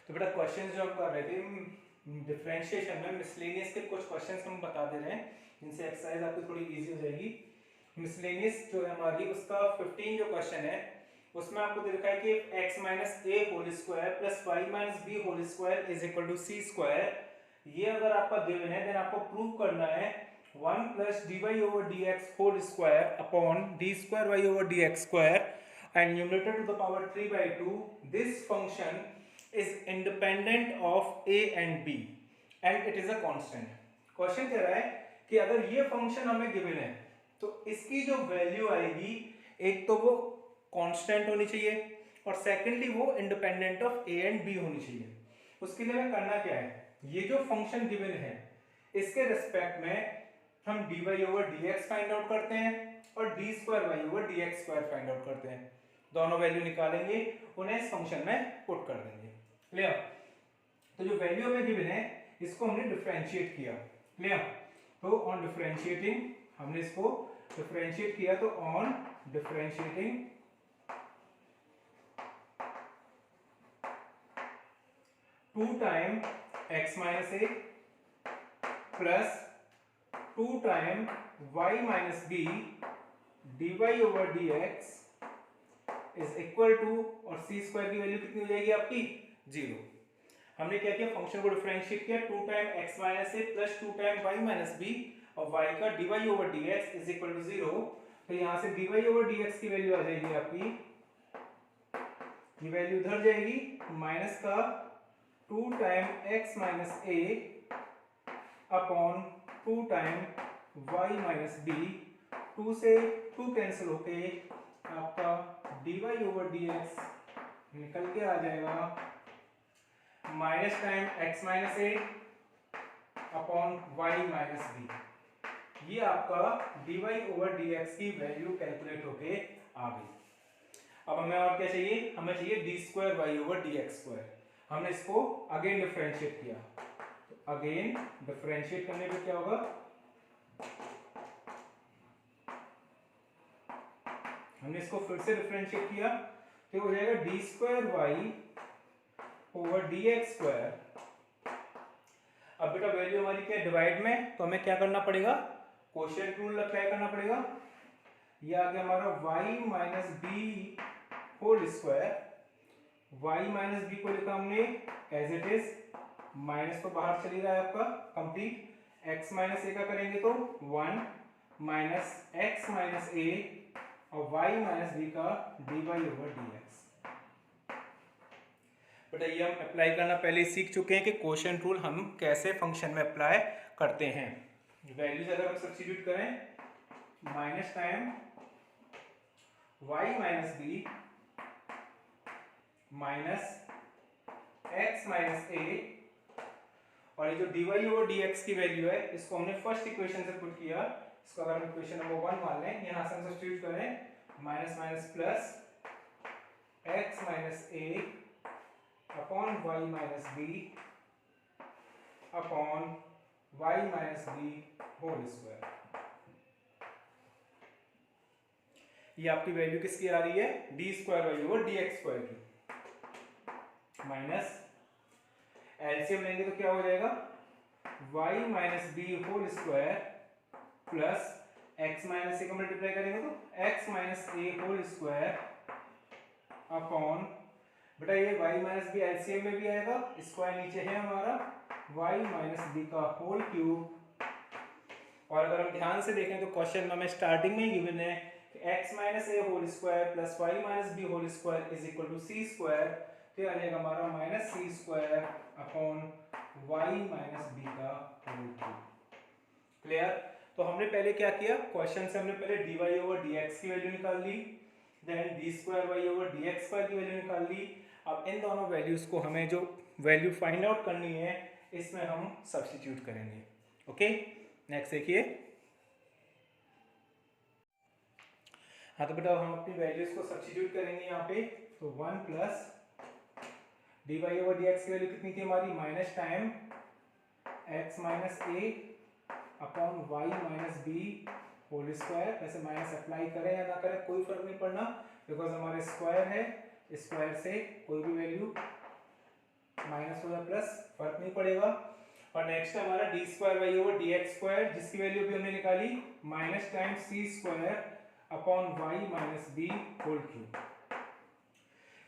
तो बेटा क्वेश्चन जो हम कर रहे थे डिफरेंशिएशन में मिसलेनियस के कुछ क्वेश्चंस हम बता दे रहे हैं जिनसे एक्सरसाइज आपकी थोड़ी इजी हो जाएगी। मिसलेनियस जो है हमारी उसका 15 जो क्वेश्चन है उसमें आपको दे रखा है कि x minus A whole square plus y minus B whole square is equal to C square. ये अगर आपका गिवन है देन आपको प्रूव करना है 1 plus D Y over D x whole square upon d square Y over D x square and numerator to the power 3/2 this function is independent of a and b and it is a constant। Question कह रहा है कि अगर ये function हमें given है तो इसकी जो वैल्यू आएगी एक तो वो कांस्टेंट होनी चाहिए और सेकेंडली वो independent of A and b होनी चाहिए। उसके लिए हमें करना क्या है, ये जो फंक्शन गिवन है इसके रिस्पेक्ट में हम d Y over D x find out करते हैं और D square Y over D x square find out करते हैं। दोनों वैल्यू निकालेंगे उन्हें इस फंक्शन में पुट कर देंगे। क्लियर? तो जो वैल्यू हमें गिवन है इसको हमने डिफरेंशिएट किया। क्लियर? तो ऑन डिफरेंशिएटिंग हमने इसको डिफरेंशिएट किया तो on differentiating two time x minus A plus two time y minus b d Y over D x is equal to और सी स्क्वायर की वैल्यू कितनी हो जाएगी आपकी 0। हमने क्या किया, फंक्शन को डिफरेंशिएट किया 2 टाइम x माइनस ए plus 2 time y minus B और y का dy over dx is equal to 0। तो यहां से dy ओवर dx की वैल्यू आ जाएगी आपकी, ये वैल्यू उधर जाएगी माइनस का 2 time x minus A upon 2 time y minus B, 2 से 2 कैंसिल होके आपका dy ओवर dx निकल के आ जाएगा minus time x minus A upon y minus B. ये आपका dy ओवर dx की वैल्यू कैलकुलेट होके आ गई। अब हमें और क्या चाहिए, हमें चाहिए d square Y over D x square. हमने इसको अगेन डिफरेंशिएट किया, तो अगेन डिफरेंशिएट करने पे क्या होगा, हमने इसको फिर से डिफरेंशिएट किया तो हो जाएगा d square Y over D x square. अब बेटा वैल्यू हमारी क्या है डिवाइड में, तो हमें क्या करना पड़ेगा, क्वोशिएंट रूल अप्लाई करना पड़ेगा। ये आ गया हमारा y minus B whole square, y minus b को लिखा हमने एज इट इज, माइनस तो बाहर चली रहा है आपका कंप्लीट, x माइनस ए का करेंगे तो 1 माइनस x माइनस ए और y माइनस बी का dy ओवर dx। बेटा ये हम अप्लाई करना पहले सीख चुके हैं कि क्वोशिएंट रूल हम कैसे फंक्शन में अप्लाई करते हैं। वैल्यूज अगर हम सब्स्टिट्यूट करें minus time y minus B minus x minus A और ये जो dy ओवर dx की वैल्यू है इसको हमने फर्स्ट इक्वेशन से पुट किया, इसको अगर हम इक्वेशन नंबर 1 मान लें, यहां से हम सब्स्टिट्यूट करें minus minus plus x minus A upon y minus B upon y minus B whole square. ये आपकी वैल्यू किसकी आ रही है, D square Y over D x square की, माइनस एलसीएम लेंगे तो क्या हो जाएगा y minus B whole square plus x minus A को मल्टीप्लाई करेंगे तो x माइनस ए होल स्क्वायर अपॉन, बेटा ये y माइनस बी एलसीएम में भी आएगा, स्क्वायर नीचे है हमारा y माइनस बी का होल क्यूब। और अगर हम ध्यान से देखें तो क्वेश्चन में हमें स्टार्टिंग में गिवन है x minus A whole square plus y minus B whole square is equal to C square, तो आ जाएगा हमारा minus C square upon y minus B का होल क्यूब। क्लियर? तो हमने पहले क्या किया, क्वेश्चन से हमने पहले dy ओवर dx की वैल्यू निकाल ली, then D square Y over D x square की वैल्यू निकाल ली। अब इन दोनों वैल्यूज को हमें जो वैल्यू फाइंड आउट करनी है इसमें हम सब्स्टिट्यूट करेंगे। ओके, नेक्स्ट देखिए। हाँ तो बेटा हम अपनी वैल्यूज को सब्स्टिट्यूट करेंगे यहाँ पे, तो 1 plus D Y over D X की वैल्यू कितनी थी हमारी, minus time x minus A upon Y minus B whole square. वैसे माइनस अप्लाई करें या ना करें कोई फर्क नहीं पड़ना, बिकॉज हमारे स्क्वायर है, स्क्वायर से कोई भी वैल्यू माइनस हो या प्लस फर्क नहीं पड़ेगा। और नेक्स्ट है हमारा D square Y over D x square, जिसकी वैल्यू भी हमने निकाली minus time C square upon Y minus B whole cube.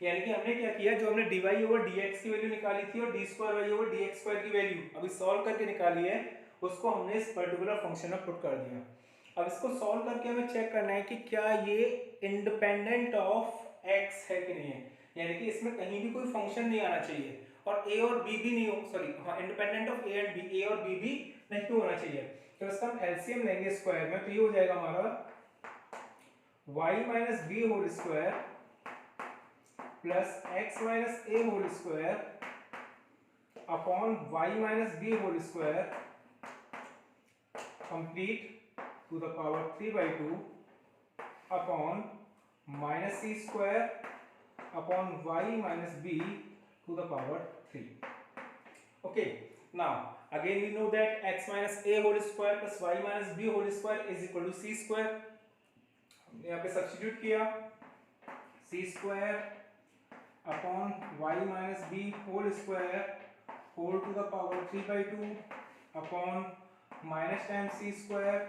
यानी कि हमने क्या किया, जो हमने D Y over D X की वैल्यू निकाली थी और D square Y over D x square की वैल्यू अभी सॉल्व करके निकाली है, उसको हमने इस पर्टिकुलर फंक्शन में पुट कर दिया। अब इसको सॉल्व करके हमें चेक करना है कि क्या ये इंडिपेंडेंट ऑफ एक्स है कि नहीं है, यानी कि इसमें कहीं भी कोई फंक्शन नहीं आना चाहिए और ए और बी भी नहीं हो, सॉरी हाँ, independent of A and B, A और बी भी नहीं होना चाहिए। तो इसका हम एलसीएम लेंगे स्क्वायर में, तो ये हो जाएगा हमारा y minus B whole square plus x minus A whole square upon y minus B whole square complete to the power 3/2 upon minus c square upon y minus b to the power 3. Okay, now again we know that x minus a whole square plus y minus b whole square is equal to c square. हमने यहाँ पे substitute किया c square upon y minus b whole square whole to the power 3/2 upon minus times c square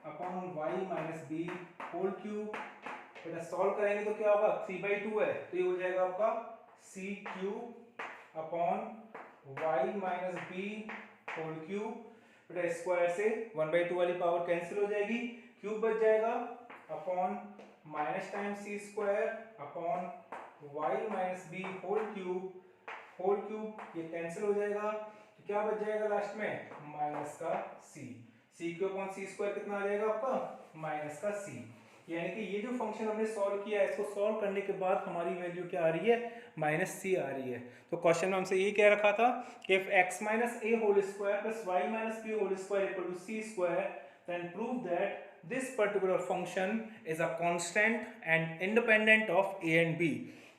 upon y minus B whole cube. बेटा solve करेंगे तो क्या होगा, 3/2 है तो ये हो जाएगा आपका c cube upon y minus B whole cube. बेटा स्क्वायर से 1/2 वाली पावर कैंसिल हो जाएगी, क्यूब बच जाएगा upon minus time c square upon y minus B whole cube ये कैंसिल हो जाएगा, तो क्या बच जाएगा लास्ट में माइनस का c। c cube upon c square कितना आ जाएगा आपका माइनस का c। यानी कि ये जो फंक्शन हमने सॉल्व किया है, इसको सॉल्व करने के बाद हमारी वैल्यू क्या आ रही है, माइनस c आ रही है। तो क्वेश्चन में हमसे ये कह रखा था कि if x minus a whole square plus y minus b whole square equal to c square then prove that this particular function is a constant and independent of a and b।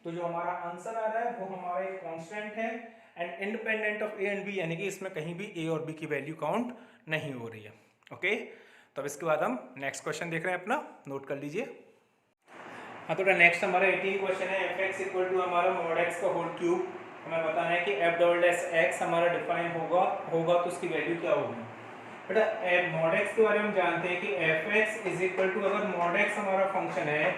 तो जो हमारा answer आ रहा है वो हमारा एक constant है and independent of a and b, यानी कि इसमें कहीं भी a और b की वैल्यू काउंट नहीं हो रही है। ओके, तो अब इसके बाद हम नेक्स्ट क्वेश्चन देख रहे हैं, अपना नोट कर लीजिए। हाँ, तो नेक्स्ट हमारा 18 क्वेश्चन है f(x) इक्वल टू हमारा mod x का होल क्यूब। हमें बताना है कि f डबल डैश x हमारा डिफाइन होगा तो उसकी वैल्यू क्या होगी। बेटा mod x के बारे में जानते हैं कि f(x) इज इक्वल टू, अगर mod x हमारा फंक्शन है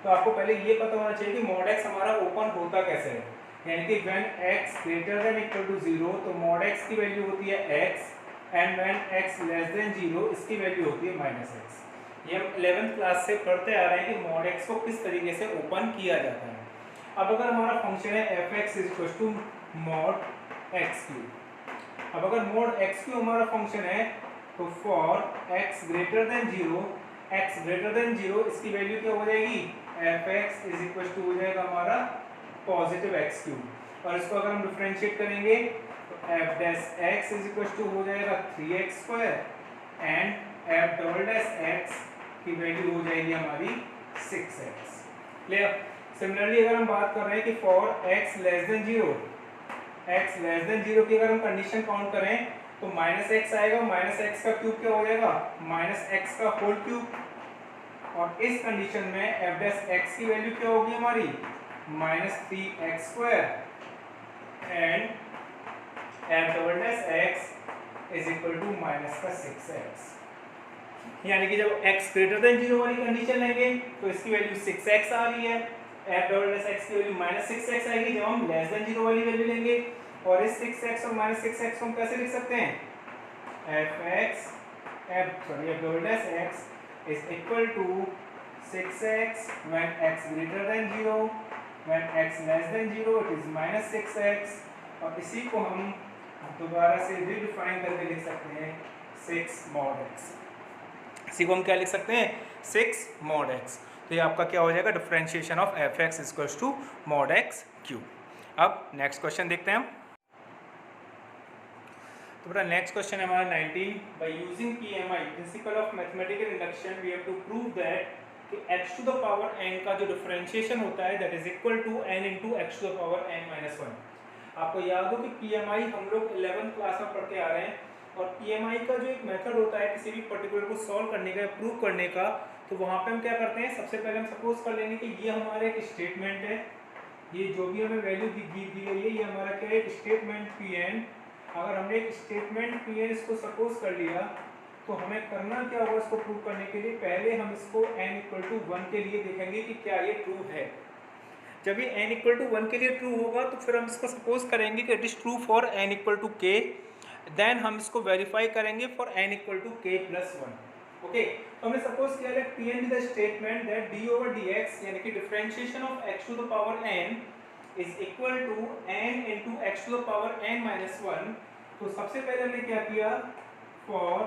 तो आपको पहले ये पता होना चाहिए कि mod x हमारा ओपन होता कैसे है, यानी कि when x greater than equal to 0 तो mod x की वैल्यू होती है x and when x less than 0 इसकी वैल्यू होती है माइनस एक्स। ये हम 11th क्लास से पढ़ते आ रहे हैं कि mod x को किस तरीके से ओपन किया जाता है। अब अगर हमारा फंक्शन है f(x) is equal to mod x3, अब अगर mod x3 हमारा फंक्शन है तो फॉर x ग्रेटर देन 0 इसकी वैल्यू क्या हो जाएगी, f(x) इज इक्वल टू हो जाएगा हमारा पॉजिटिव x3। और इसको अगर हम डिफरेंशिएट करेंगे तो f dash x is equal to हो जाएगा 3x square and f double dash x की वैल्यू हो जाएगी हमारी 6x। क्लियर। सिमिलरली अगर हम बात कर रहे हैं कि फॉर x लेस देन 0 की अगर हम कंडीशन काउंट करें तो माइनस एक्स आएगा, माइनस एक्स का क्यूब क्या हो जाएगा माइनस एक्स का होल क्यूब। और इस कंडीशन में f डैश x की वैल्यू क्या होगी हमारी minus 3x square and f double dash x is equal to minus का 6x। यानी कि जब x ग्रेटर देन 0 वाली कंडीशन लेंगे तो इसकी वैल्यू 6x आ रही है, f डबल डैश x की वैल्यू माइनस 6x आएगी जब हम लेस देन 0 वाली वैल्यू लेंगे। और इस 6x और माइनस 6x को हम कैसे लिख सकते हैं, f double dash x is equal to 6x when x greater than 0, when x less than 0 it is minus 6x। और इसी को हम दोबारा से रीडिफाइन करके लिख सकते हैं 6 mod x। इसी को हम क्या लिख सकते हैं 6 mod x। तो ये आपका क्या हो जाएगा differentiation of f(x) equals to mod x cube. अब नेक्स्ट क्वेश्चन देखते हैं हम। तो बेटा नेक्स्ट क्वेश्चन है हमारा 19, by using PMI principle of mathematical induction we have to prove that कि x to the power n का जो डिफरेंशिएशन होता है that is equal to n into x to the power n minus 1। आपको याद हो कि PMI हम लोग 11th क्लास में पढ़ के आ रहे हैं और PMI का जो एक मेथड होता है किसी भी पर्टिकुलर को सॉल्व करने का, प्रूव करने का, तो वहाँ पे हम क्या करते हैं सबसे पहले हम सपोज कर लेंगे कि ये हमारे एक स्टेटमेंट है ये जो भी हमें वैल्यू दी गई है ये हमारा क्या है, एक स्टेटमेंट Pn। अगर हमने एक स्टेटमेंट Pn इसको सपोज कर लिया तो हमें करना क्या होगा इसको प्रूव करने के लिए, पहले हम इसको n = 1 के लिए देखेंगे कि क्या ये ट्रू है। जब ये n = 1 के लिए ट्रू होगा तो फिर हम इसको सपोज करेंगे कि it is true for n = k, then हम इसको वेरीफाई करेंगे फॉर n = k+1। ओके, तो हमने सपोज किया है Pn is the statement that d/dx यानी कि differentiation of x to the power n is equal to n into x to the power n-1। तो सबसे पहले हमने क्या किया, for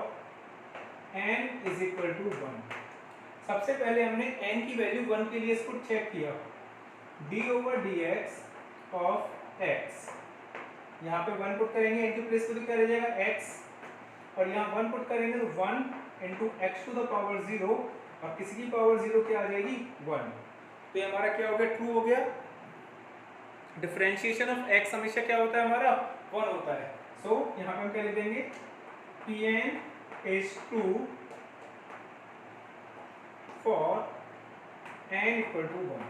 n is equal to 1, सबसे पहले हमने n की वैल्यू 1 के लिए इसको चेक किया, d/dx ऑफ x, यहाँ पे 1 पुट करेंगे, n की प्लेस पे तो क्या रह जाएगा x, और यहाँ 1 पुट करेंगे तो 1 into x to the power 0, और किसी की पावर 0 क्या आ जाएगी 1। तो ये हमारा क्या हो गया, ट्रू हो गया। डिफरेंशिएशन ऑफ x हमेशा क्या होता है हमारा 1 होता है। सो यहाँ पर हम क्या लिख देंगे, Pn is true for n = 1।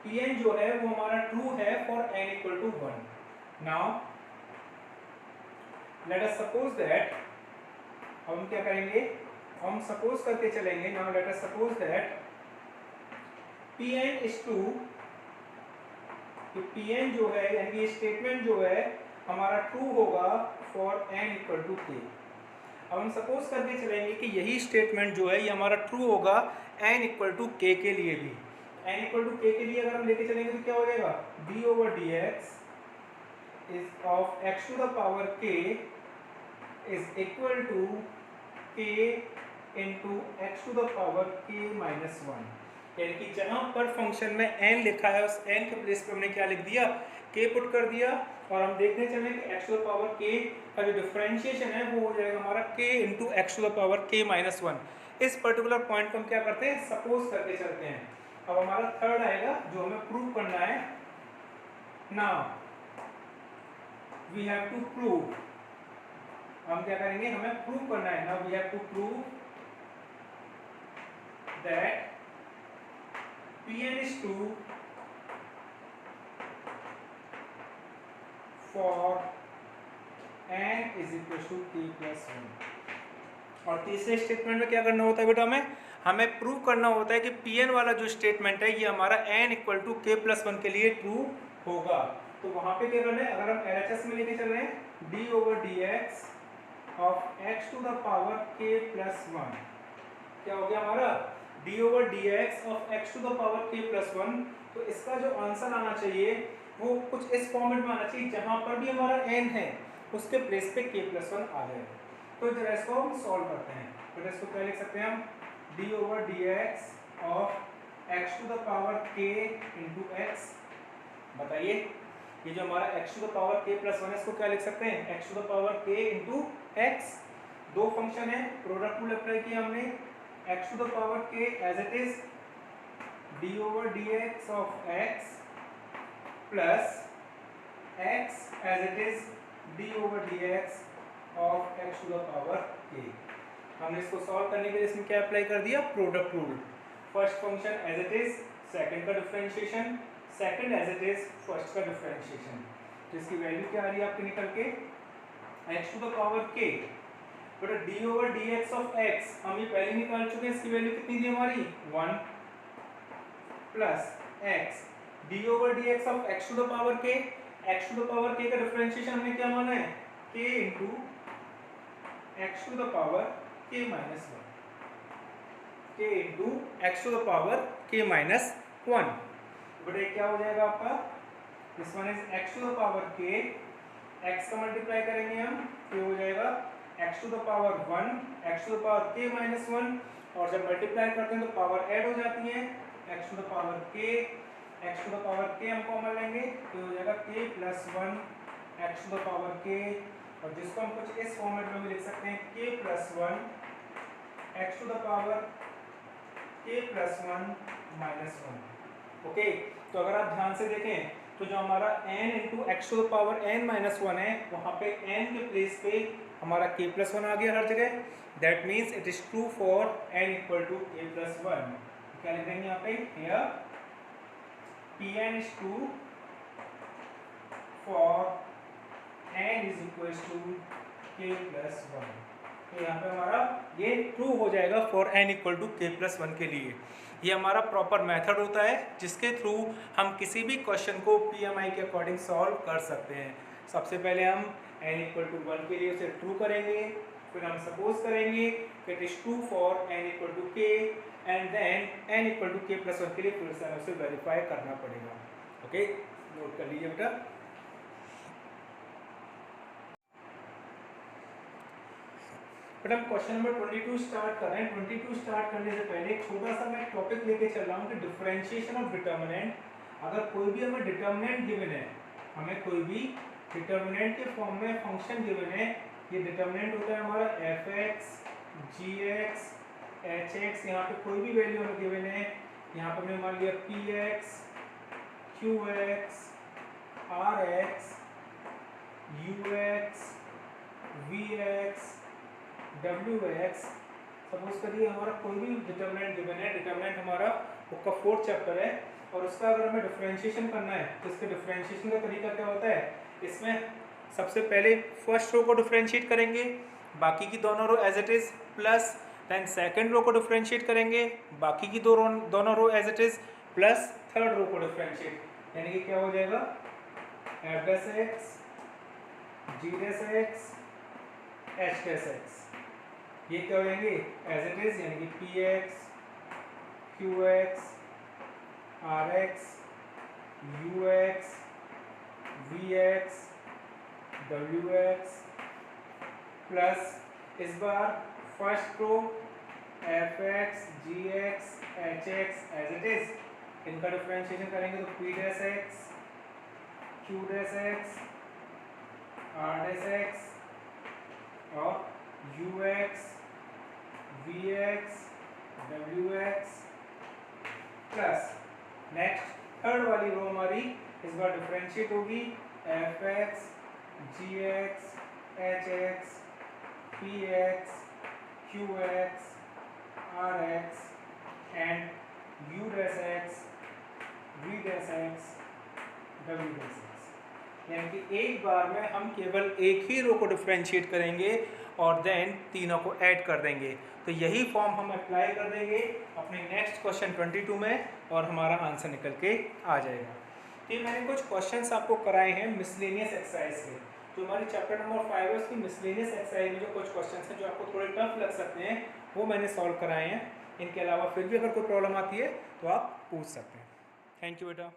Pn जो है वो हमारा ट्रू है for n = 1। Now let us suppose that, हम क्या करेंगे, हम सपोज करके चलेंगे। Now let us suppose that Pn is true, कि Pn जो है यानी ये स्टेटमेंट जो है हमारा ट्रू होगा फॉर n = k। अब हम सपोज करके चलेंगे कि यही स्टेटमेंट जो है ये हमारा ट्रू होगा n = k के लिए भी। n = k के लिए अगर हम लेके चलेंगे तो क्या हो जाएगा, d/dx is of x to the power k is equal to k into x to the power k-1। यानी कि जहां पर फंक्शन में n लिखा है उस n के प्लेस पे हमने क्या लिख दिया, k पुट कर दिया, और हम देखने चले कि x to the power k का जो डिफरेंशिएशन है वो हो जाएगा हमारा k into x to the power k-1। इस पर्टिकुलर पॉइंट को हम क्या करते हैं, सपोज करके चलते हैं। अब हमारा थर्ड आएगा जो हमें प्रूव करना है। Now we have to prove, हम क्या करेंगे, हमें प्रूव करना है। Now we have to prove that Pn is true for n is equal to k+1। और तीसरे स्टेटमेंट में क्या करना होता है बेटा, हमें प्रूव करना होता है कि Pn वाला जो स्टेटमेंट है ये हमारा n = k+1 के लिए ट्रू होगा। तो वहां पे क्या करना है, अगर हम LHS में लेके चल रहे हैं, d/dx of x to the power k+1 क्या हो गया हमारा, d/dx of x to the power k+1। तो इसका जो आंसर आना चाहिए वो कुछ इस फॉर्मेट में आना चाहिए, जहां पर भी हमारा n है उसके प्लेस पे k+1 आ जाए। तो जरा इसको हम सॉल्व करते हैं। तो इसको क्या लिख सकते हैं हम, d/dx of x to the power k into x। बताइए ये जो हमारा x to the power k+1 है इसको क्या लिख सकते हैं, x to the power k into x। दो फंक्शन है, प्रोडक्ट रूल अप्लाई किया हमने, x to the power k as it is d/dx of x plus x as it is d/dx of x to the power k। हमने इसको solve करने के लिए इसमें क्या अप्लाई कर दिया, product rule. First function as it is, second का differentiation, second as it is, first का डिफरेंशिएशन। तो इसकी वैल्यू क्या आ रही है आपके निकल के, x to the power k बटा d/dx ऑफ x, हम ये पहले निकाल चुके हैं, इसकी वैल्यू कितनी थी हमारी 1, plus x d/dx of x to the power k। x to the power k का डिफरेंशिएशन हमने क्या माना है, k into x to the power k-1, k into x to the power k-1। बटे क्या हो जाएगा आपका, this one is x to the power k, x का मल्टीप्लाई करेंगे हम, ये हो जाएगा x to the power 1, x to the power k-1, और जब मल्टीप्लाई करते हैं तो पावर ऐड हो जाती है, x to the power k, x to the power k हम कॉमन लेंगे तो हो जाएगा k+1 x to the power k, और जिसको हम कुछ इस फॉर्मेट में भी लिख सकते हैं k+1 x to the power k+1 -1। Okay, तो अगर आप ध्यान से देखें तो जो हमारा n into x to the power n-1 है, वहाँ पे n के प्लेस पे हमारा k+1 आ गया हर जगह। That means it is true for n = k+1। क्या लिख देंगे यहाँ पे, here Pn is true for n is equals to k plus 1। तो यहाँ पे हमारा ये ट्रू हो जाएगा for n equal to k plus 1 के लिए। ये हमारा प्रॉपर मेथड होता है जिसके थ्रू हम किसी भी क्वेश्चन को PMI के अकॉर्डिंग सॉल्व कर सकते हैं। सबसे पहले हम n इक्वल टू 1 के लिए उसे ट्रू करेंगे, फिर हम सपोज करेंगे कि it is true for n equal to k and then n equal to k plus 1 के लिए फिर से हमें उसे वेरीफाई करना पड़ेगा। ओके, नोट कर लीजिए बेटा। बट हम क्वेश्चन नंबर 22 स्टार्ट कर रहे हैं। 22 स्टार्ट करने से पहले एक छोटा सा मैं टॉपिक लेके चल रहा हूँ कि डिफरेंशिएशन ऑफ डिटर्मिनेंट। अगर कोई भी हमें डिटर्मिनेंट गिवन है, हमें कोई भी डिटर्मिनेंट के फॉर्म में फंक्शन गिवन है, ये डिटर्मिनेंट होता है हमारा f(x), g(x), h(x), यहाँ पे कोई भी वैल्यू हमें गिवन है, यहाँ पे हमने मान लिया p(x), q(x), r(x), u(x), v(x), w(x), suppose करिए हमारा कोई भी डिटर्मिनेंट गिवन है। डिटर्मिनेंट हमारा बुक का 4th चैप्टर है और उसका अगर हमें डिफरेंशिएशन करना है तो इसके डिफरेंशिएशन का तरीका क्या होता है, इसमें सबसे पहले फर्स्ट रो को डिफरेंशिएट करेंगे, बाकी की दोनों row as it is, plus then second row को डिफरेंशिएट करेंगे, बाकी की दोनों row as it is, plus third row को डिफरेंशिएट, यानी कि क्या हो जाएगा f(x), g(x), h(x), ये क्या हो जाएंगे एज इट इज, यानी कि px, qx, rx, ux, vx, wx, plus इस बार first row fx, gx, hx as it is, इनका डिफरेंशिएशन करेंगे तो p'(x), q'(x), r'(x) और ux, vx, wx, plus next third वाली रो हमारी इस बार डिफरेंशिएट होगी fx, gx, hx, px, qx, rx and u'(x), v'(x), w'(x), यानी कि एक बार में हम केवल एक ही रो को डिफरेंशिएट करेंगे और देन तीनों को ऐड कर देंगे। तो यही फॉर्म हम अप्लाई कर देंगे अपने नेक्स्ट क्वेश्चन 22 में और हमारा आंसर निकल के आ जाएगा। तो ये मैंने कुछ क्वेश्चंस आपको कराए हैं मिसलेनियस एक्सरसाइज के। तो हमारी चैप्टर नंबर 5 है, उसकी मिसलेनियस एक्सरसाइज में जो कुछ क्वेश्चंस हैं जो आपको थोड़े टफ लग सकते हैं वो मैंने सॉल्व कराए हैं। इनके अलावा फिर भी अगर कोई प्रॉब्लम आती है तो आप पूछ सकते हैं। थैंक यू बेटा।